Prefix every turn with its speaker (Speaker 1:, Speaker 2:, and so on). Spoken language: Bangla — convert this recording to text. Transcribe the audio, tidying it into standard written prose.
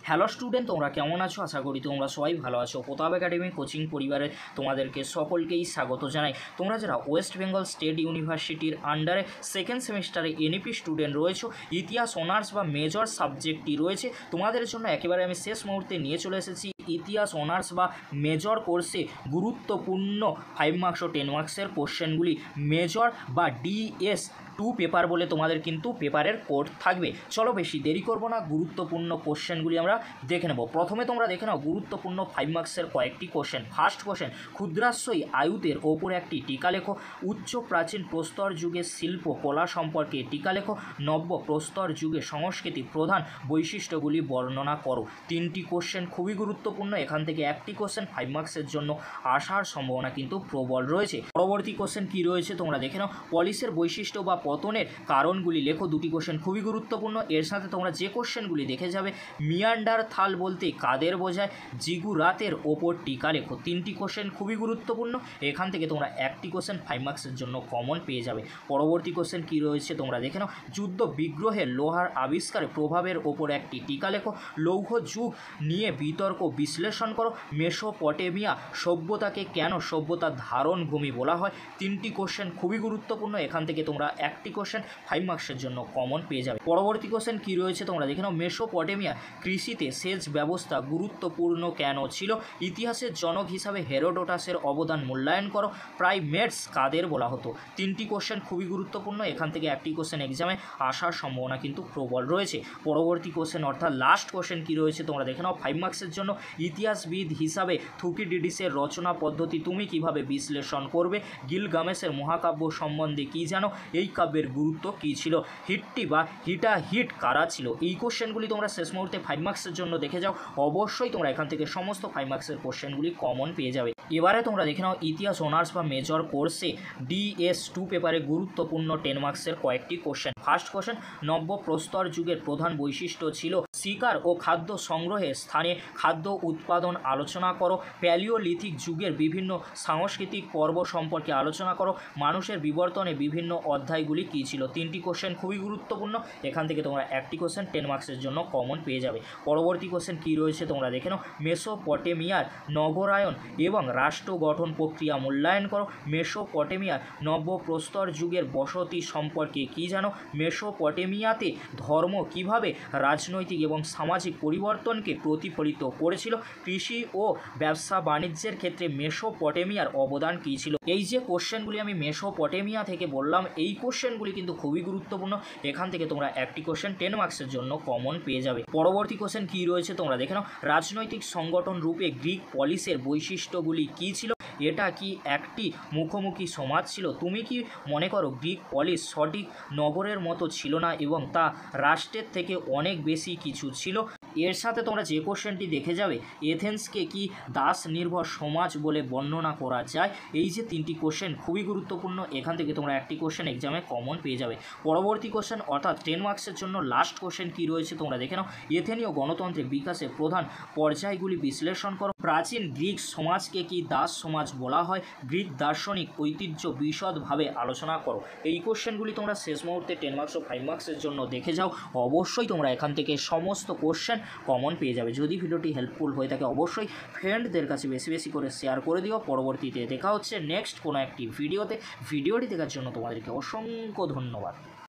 Speaker 1: হ্যালো স্টুডেন্ট, তোমরা কেমন আছো? আশা করি তোমরা সবাই ভালো আছো। প্রতাপ একাডেমি কোচিং পরিবারে তোমাদেরকে সকলকেই স্বাগত জানাই। তোমরা যারা ওয়েস্ট বেঙ্গল স্টেট ইউনিভার্সিটির আন্ডারে সেকেন্ড সেমিস্টারে এনইপি স্টুডেন্ট রয়েছো, ইতিহাস অনার্স বা মেজর সাবজেক্টটি রয়েছে, তোমাদের জন্য একেবারে আমি শেষ মুহূর্তে নিয়ে চলে এসেছি ইতিহাস অনার্স বা মেজর কোর্সে গুরুত্বপূর্ণ 5 মার্কস ও 10 মার্কসের কোশ্চেনগুলি। মেজর বা DS2 পেপার বলে তোমাদের কিন্তু পেপারের কোড থাকবে। চলো বেশি দেরি করব না, গুরুত্বপূর্ণ কোশ্চেনগুলি আমরা দেখে নেব। প্রথমে তোমরা দেখে নাও গুরুত্বপূর্ণ 5 মার্কসের কয়েকটি কোশ্চেন। ফার্স্ট কোশ্চেন, ক্ষুদ্রাশ্বয়ী আয়ুতের ওপর একটি টিকা লেখো। উচ্চ প্রাচীন প্রস্তর যুগের শিল্প কলা সম্পর্কে টিকা লেখো। নব্য প্রস্তর যুগের সংস্কৃতির প্রধান বৈশিষ্ট্যগুলি বর্ণনা করো। তিনটি কোশ্চেন খুবই গুরুত্বপূর্ণ। এখান থেকে একটি কোশ্চেন 5 মার্কসের জন্য আসার সম্ভাবনা কিন্তু প্রবল রয়েছে। পরবর্তী কোশ্চেন কি রয়েছে তোমরা দেখে নাও। পলিসের বৈশিষ্ট্য বা পতনের কারণগুলি লেখো। দুটি কোশ্চেন খুবই গুরুত্বপূর্ণ। এর সাথে তোমরা যে কোশ্চেনগুলি দেখে যাবে, মিয়ান্ডারথাল বলতে কাদের বোঝায়, জিগুরাতের ওপর টিকা লেখো। তিনটি কোশ্চেন খুবই গুরুত্বপূর্ণ। এখান থেকে তোমরা একটি কোশ্চেন 5 মার্কসের জন্য কমন পেয়ে যাবে। পরবর্তী কোশ্চেন কি রয়েছে তোমরা দেখে নাও। যুদ্ধ বিগ্রহের লোহার আবিষ্কারে প্রভাবের ওপর একটি টিকা লেখো। লৌহ যুগ নিয়ে বিতর্ক বিশ্লেষণ করো। মেসোপটেমিয়া সভ্যতাকে কেন সভ্যতার ধারণভূমি বলা হয়। তিনটি কোশ্চেন খুবই গুরুত্বপূর্ণ। এখান থেকে তোমরা একটি কোশ্চেন 5 মার্কসের জন্য কমন পেয়ে যাবে। পরবর্তী কোশ্চেন কি রয়েছে তোমরা দেখে নাও। মেসোপটেমিয়া কৃষিতে সেচ ব্যবস্থা গুরুত্বপূর্ণ কেন ছিল। ইতিহাসের জনক হিসাবে হেরোডোটাসের অবদান মূল্যায়ন করো। প্রাইমেটস কাদের বলা হতো। তিনটি কোশ্চেন খুবই গুরুত্বপূর্ণ। এখান থেকে একটি কোশ্চেন এক্সামে আসার সম্ভাবনা কিন্তু প্রবল রয়েছে। পরবর্তী কোশ্চেন অর্থাৎ লাস্ট কোশ্চেন কি রয়েছে তোমরা দেখে নাও। 5 মার্কসের জন্য ইতিহাসবিদ হিসাবে থুকিডিডিসের রচনা পদ্ধতি তুমি কিভাবে বিশ্লেষণ করবে। গিলগামেশের মহাকাব্য সম্বন্ধে কি জানো। এই কাব্যের গুরুত্ব কী ছিল। হিট্টি বা হিটাহিট কারা ছিল। এই কোশ্চেনগুলি তোমরা শেষ মুহূর্তে 5 মার্কসের জন্য দেখে যাও। অবশ্যই তোমরা এখান থেকে সমস্ত 5 মার্কসের কোশ্চেনগুলি কমন পেয়ে যাবে। এবারে তোমরা দেখে নাও ইতিহাস অনার্স বা মেজর কোর্সে DS2 পেপারে গুরুত্বপূর্ণ 10 মার্কসের কয়েকটি কোশ্চেন। ফার্স্ট কোশ্চেন, নব্য প্রস্তর যুগের প্রধান বৈশিষ্ট্য ছিল শিকার ও খাদ্য সংগ্রহে স্থানে খাদ্য উৎপাদন আলোচনা করো। প্যালিওলিথিক যুগের বিভিন্ন সাংস্কৃতিক পর্ব সম্পর্কে আলোচনা করো। মানুষের বিবর্তনে বিভিন্ন অধ্যায়গুলি কী ছিল। তিনটি কোশ্চেন খুবই গুরুত্বপূর্ণ। এখান থেকে তোমরা একটি কোশ্চেন 10 মার্কসের জন্য কমন পেয়ে যাবে। পরবর্তী কোশ্চেন কী রয়েছে তোমরা দেখে নাও। মেসোপটেমিয়ার নগরায়ন এবং রাষ্ট্র গঠন প্রক্রিয়া মূল্যায়ন করো। মেসোপটেমিয়ার নব্য প্রস্তর যুগের বসতি সম্পর্কে কী জানো। মেসোপটেমিয়াতে ধর্ম কিভাবে রাজনৈতিক এবং সামাজিক পরিবর্তনকে প্রতিফলিত করেছিল। কৃষি ও ব্যবসা বাণিজ্যের ক্ষেত্রে মেসোপটেমিয়ার অবদান কী ছিল। এই যে কোশ্চেনগুলি আমি মেসোপটেমিয়া থেকে বললাম, এই কোশ্চেনগুলি কিন্তু খুবই গুরুত্বপূর্ণ। এখান থেকে তোমরা একটি কোশ্চেন 10 মার্কসের জন্য কমন পেয়ে যাবে। পরবর্তী কোশ্চেন কী রয়েছে তোমরা দেখে নাও। রাজনৈতিক সংগঠন রূপে গ্রিক পলিসের বৈশিষ্ট্যগুলি কী ছিল। এটা কি একটি মুখোমুখি সমাজ ছিল। তুমি কি মনে করো গ্রিক পলিস সঠিক নগরের মতো ছিল না এবং তা রাষ্ট্রের থেকে অনেক বেশি কিছু ছিল। এর সাথে তোমরা যে কোশ্চেনটি দেখে যাবে, এথেন্সকে কি দাস নির্ভর সমাজ বলে বর্ণনা করা যায়। এই যে তিনটি কোশ্চেন খুবই গুরুত্বপূর্ণ। এখান থেকে তোমরা একটি কোশ্চেন এক্সামে কমন পেয়ে যাবে। পরবর্তী কোশ্চেন অর্থাৎ 10 মার্কসের জন্য লাস্ট কোশ্চেন কি রয়েছে তোমরা দেখে নাও। এথেনীয় গণতন্ত্রের বিকাশের প্রধান পর্যায়গুলি বিশ্লেষণ করো। প্রাচীন গ্রিক সমাজকে কি দাস সমাজ বলা হয়। গ্রিক দার্শনিক ঐতিহ্য বিশদভাবে আলোচনা করো। এই কোশ্চেনগুলি তোমরা শেষ মুহূর্তে 10 মার্কস ও 5 মার্কসের জন্য দেখে যাও। অবশ্যই তোমরা এখান থেকে সমস্ত কোশ্চেন কমন পেয়ে যাবে। যদি ভিডিওটি হেল্পফুল হয়ে থাকে অবশ্যই ফ্রেন্ডদের কাছে বেশি বেশি করে শেয়ার করে দিও। পরবর্তীতে দেখা হচ্ছে নেক্সট কোনো একটি ভিডিওতে। ভিডিওটি দেখার জন্য তোমাদেরকে অসংখ্য ধন্যবাদ।